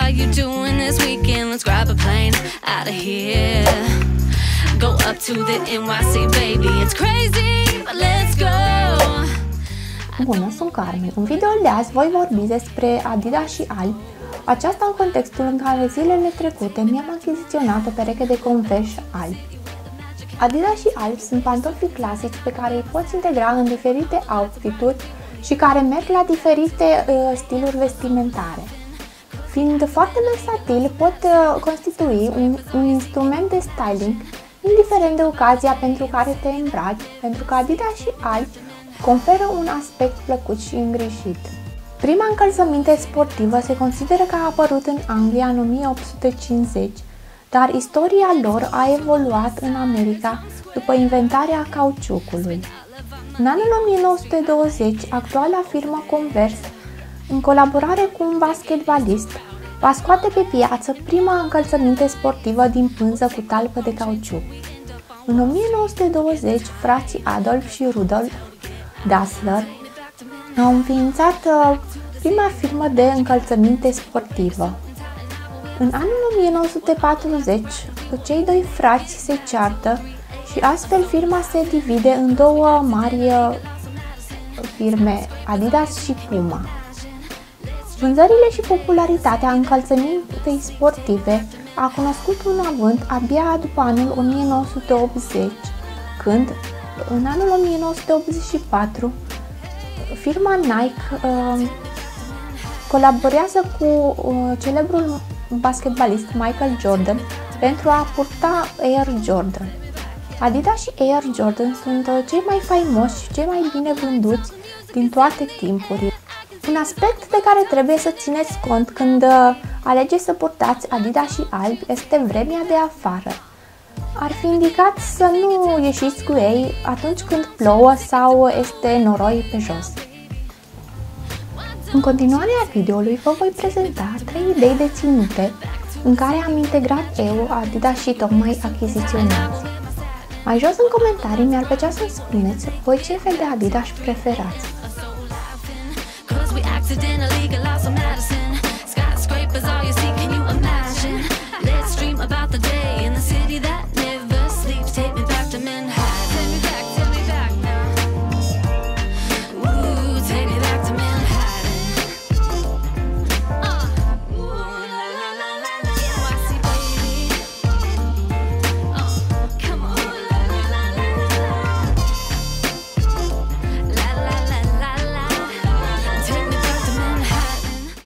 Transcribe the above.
are you doing this weekend? Let's grab a plane out of here. Go up to the NYC, baby. It's crazy, but let's go. Bună, sunt Carmen. În videoul de azi voi vorbi despre Adidas și Alpi. Aceasta în contextul în care zilele trecute mi-am achiziționat o pereche de Converse Alpi. Adidas și Alpi sunt pantofii clasici pe care îi poți integra în diferite outfit-uri și care merg la diferite stiluri vestimentare. Fiind foarte versatil, pot constitui un instrument de styling, indiferent de ocazia pentru care te îmbraci, pentru că Adidas și Alpi conferă un aspect plăcut și îngrijit. Prima încălțăminte sportivă se consideră că a apărut în Anglia în 1850, dar istoria lor a evoluat în America după inventarea cauciucului. În anul 1920, actuala firmă Converse, în colaborare cu un basketbalist, va scoate pe piață prima încălțăminte sportivă din pânză cu talpă de cauciuc. În 1920, frații Adolf și Rudolf Dassler au înființat prima firmă de încălțăminte sportivă. În anul 1940, cei doi frați se ceartă și astfel firma se divide în două mari firme, Adidas și Puma. Vânzările și popularitatea încălțămintei sportive a cunoscut un avânt abia după anul 1980, când, în anul 1984, firma Nike colaborează cu celebrul basketbalist Michael Jordan pentru a purta Air Jordan. Adidas și Air Jordan sunt cei mai faimoși și cei mai bine vânduți din toate timpurile. Un aspect de care trebuie să țineți cont când alegeți să purtați Adidas și Alpi este vremea de afară. Ar fi indicat să nu ieșiți cu ei atunci când plouă sau este noroi pe jos. În continuarea videoului vă voi prezenta 3 idei de ținute în care am integrat eu Adidas și tocmai achiziționați. Mai jos în comentarii mi-ar plăcea să-mi spuneți voi ce fel de Adidas preferați.